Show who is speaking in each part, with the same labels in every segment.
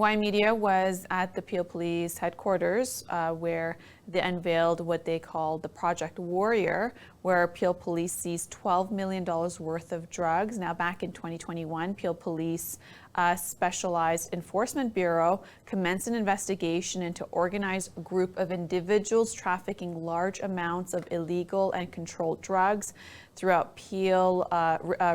Speaker 1: Y Media was at the Peel Police headquarters where they unveiled what they called the Project Warrior, where Peel Police seized $12 million worth of drugs. Now, back in 2021, Peel Police Specialized Enforcement Bureau commenced an investigation into organized group of individuals trafficking large amounts of illegal and controlled drugs throughout Peel,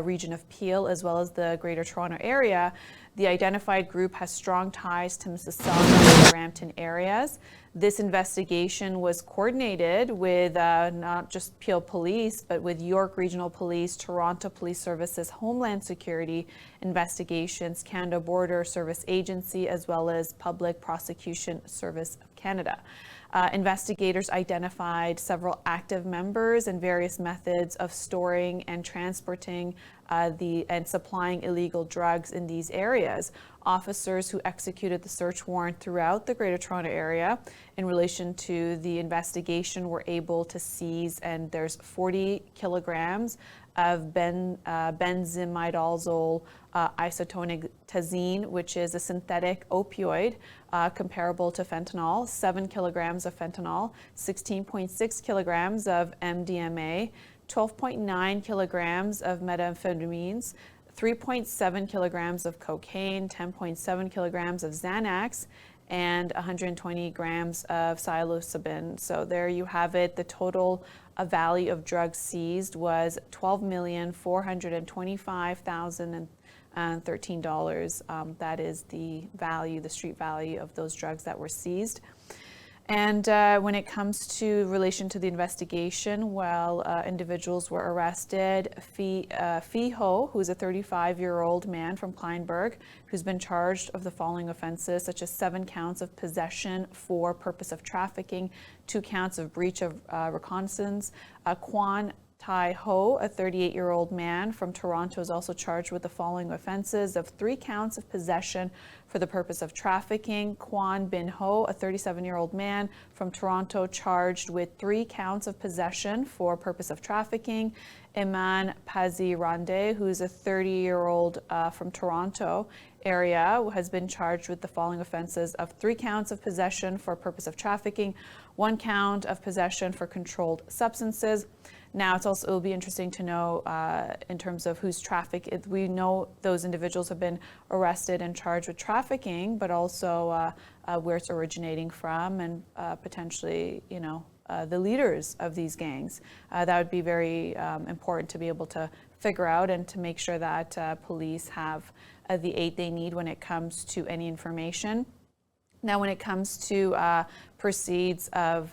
Speaker 1: region of Peel, as well as the Greater Toronto Area. The identified group has strong ties to Mississauga and Brampton areas. This investigation was coordinated with not just Peel Police, but with York Regional Police, Toronto Police Services, Homeland Security Investigations, Canada Border Service Agency, as well as Public Prosecution Service of Canada. Investigators identified several active members and various methods of storing and transporting and supplying illegal drugs in these areas. Officers who executed the search warrant throughout the Greater Toronto Area in relation to the investigation were able to seize, and there's 40 kilograms of benzimidazole isotonic, which is a synthetic opioid comparable to fentanyl, 7 kilograms of fentanyl, 16.6 kilograms of MDMA, 12.9 kilograms of methamphetamines, 3.7 kilograms of cocaine, 10.7 kilograms of Xanax, and 120 grams of psilocybin. So there you have it. The total value of drugs seized was $12,425,013. That is the value, the street value of those drugs that were seized. And when it comes to relation to the investigation, individuals were arrested. Ho, who's a 35-year-old man from Kleinburg, who's been charged of the following offenses, such as 7 counts of possession for purpose of trafficking, 2 counts of breach of reconnaissance. Kwan Tai Ho, a 38-year-old man from Toronto, is also charged with the following offenses of 3 counts of possession for the purpose of trafficking. Kwan Bin Ho, a 37-year-old man from Toronto, charged with 3 counts of possession for purpose of trafficking. Iman Pazirande, who's a 30-year-old from Toronto area, has been charged with the following offenses of 3 counts of possession for purpose of trafficking, 1 count of possession for controlled substances. Now, it'll be interesting to know in terms of who's trafficked. We know those individuals have been arrested and charged with trafficking, but also where it's originating from and potentially, the leaders of these gangs. That would be very important to be able to figure out and to make sure that police have the aid they need when it comes to any information. Now, when it comes to proceeds of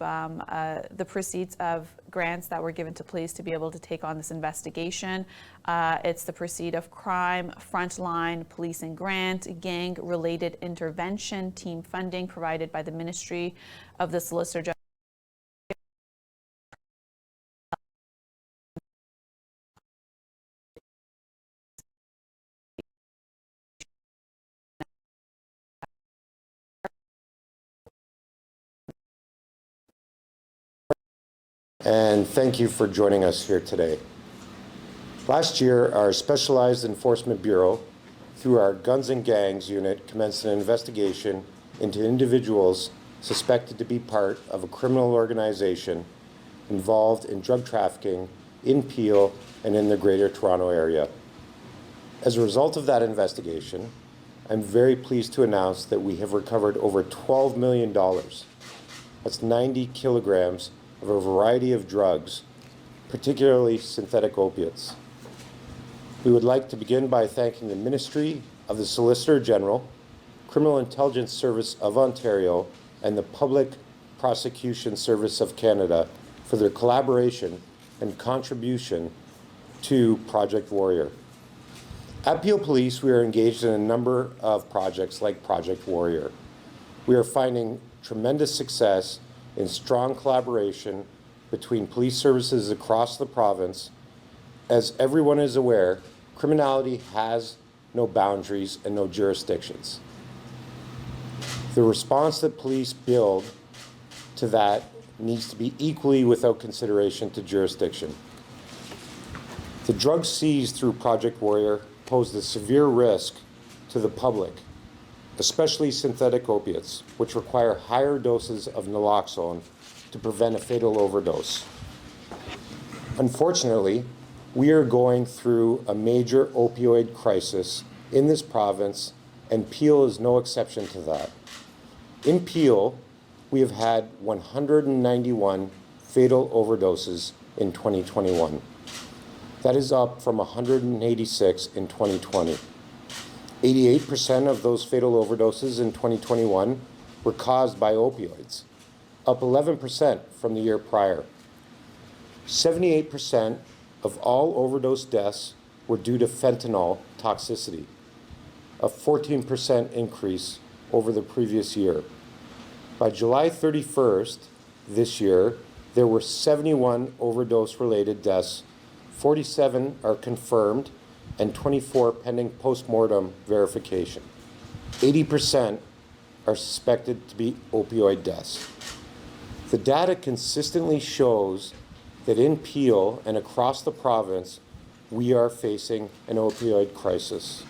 Speaker 1: grants that were given to police to be able to take on this investigation, it's the proceed of crime, frontline policing grant, gang-related intervention, team funding provided by the Ministry of the Solicitor General.
Speaker 2: And thank you for joining us here today. Last year, our Specialized Enforcement Bureau, through our Guns and Gangs unit, commenced an investigation into individuals suspected to be part of a criminal organization involved in drug trafficking in Peel and in the Greater Toronto Area. As a result of that investigation, I'm very pleased to announce that we have recovered over $12 million. That's 90 kilograms of a variety of drugs, particularly synthetic opiates. We would like to begin by thanking the Ministry of the Solicitor General, Criminal Intelligence Service of Ontario, and the Public Prosecution Service of Canada for their collaboration and contribution to Project Warrior. At Peel Police, we are engaged in a number of projects like Project Warrior. We are finding tremendous success in strong collaboration between police services across the province. As everyone is aware, criminality has no boundaries and no jurisdictions. The response that police build to that needs to be equally without consideration to jurisdiction. The drugs seized through Project Warrior pose a severe risk to the public especially synthetic opiates, which require higher doses of naloxone to prevent a fatal overdose. Unfortunately, we are going through a major opioid crisis in this province, and Peel is no exception to that. In Peel, we have had 191 fatal overdoses in 2021. That is up from 186 in 2020. 88% of those fatal overdoses in 2021 were caused by opioids, up 11% from the year prior. 78% of all overdose deaths were due to fentanyl toxicity, a 14% increase over the previous year. By July 31st this year, there were 71 overdose-related deaths. 47 are confirmed and 24 pending post-mortem verification. 80% are suspected to be opioid deaths. The data consistently shows that in Peel and across the province, we are facing an opioid crisis.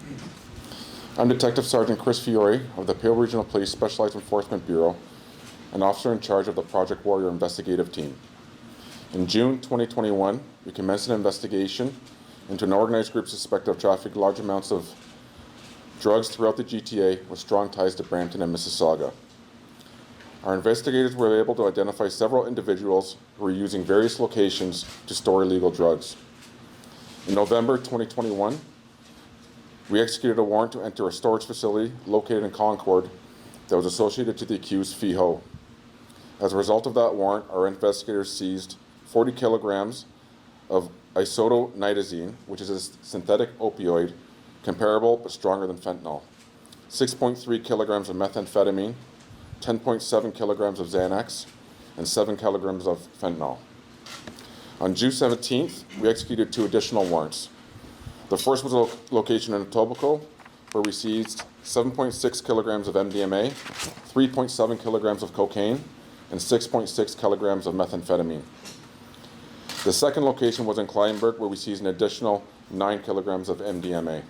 Speaker 3: I'm Detective Sergeant Chris Fiore of the Peel Regional Police Specialized Enforcement Bureau, an officer in charge of the Project Warrior investigative team. In June 2021, we commenced an investigation into an organized group suspected of trafficking large amounts of drugs throughout the GTA with strong ties to Brampton and Mississauga. Our investigators were able to identify several individuals who were using various locations to store illegal drugs. In November 2021, we executed a warrant to enter a storage facility located in Concord that was associated to the accused Phi Ho. As a result of that warrant, our investigators seized 40 kilograms of isotoniazine, which is a synthetic opioid comparable but stronger than fentanyl, 6.3 kilograms of methamphetamine, 10.7 kilograms of Xanax, and 7 kilograms of fentanyl. On June 17th, we executed 2 additional warrants. The first was a location in Etobicoke, where we seized 7.6 kilograms of MDMA, 3.7 kilograms of cocaine, and 6.6 kilograms of methamphetamine. The second location was in Kleinburg, where we seized an additional 9 kilograms of MDMA.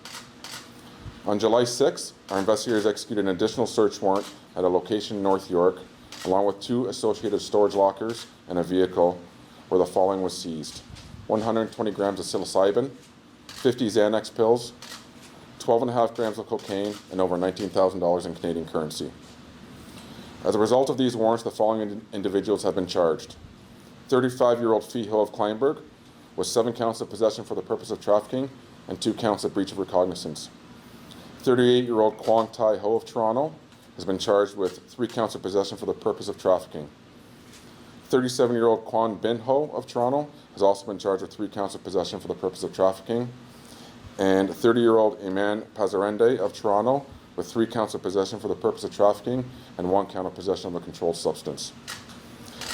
Speaker 3: On July 6th, our investigators executed an additional search warrant at a location in North York, along with 2 associated storage lockers and a vehicle, where the following was seized: 120 grams of psilocybin, 50 Xanax pills, 12.5 grams of cocaine, and over $19,000 in Canadian currency. As a result of these warrants, the following individuals have been charged: 35-year-old Phi Ho of Kleinburg with 7 counts of possession for the purpose of trafficking and 2 counts of breach of recognizance. 38-year-old Quang Tai Ho of Toronto has been charged with 3 counts of possession for the purpose of trafficking. 37-year-old Quan Bin Ho of Toronto has also been charged with 3 counts of possession for the purpose of trafficking. And 30-year-old Iman Pazarende of Toronto with 3 counts of possession for the purpose of trafficking and 1 count of possession of a controlled substance.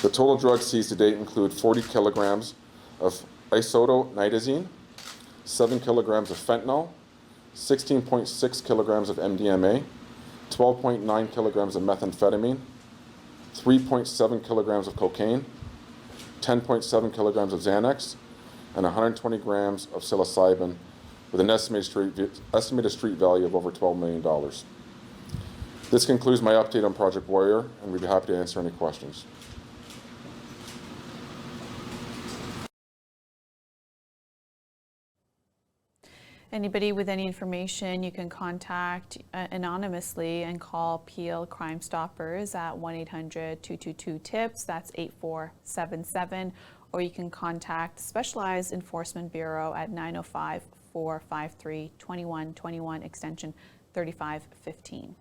Speaker 3: The total drugs seized to date include 40 kilograms of isotoniazine, 7 kilograms of fentanyl, 16.6 kilograms of MDMA, 12.9 kilograms of methamphetamine, 3.7 kilograms of cocaine, 10.7 kilograms of Xanax, and 120 grams of psilocybin, with an estimated street value of over $12 million. This concludes my update on Project Warrior, and we'd be happy to answer any questions.
Speaker 1: Anybody with any information, you can contact anonymously and call Peel Crime Stoppers at 1-800-222-TIPS, that's 8477, or you can contact Specialized Enforcement Bureau at 905-453-2121, extension 3515.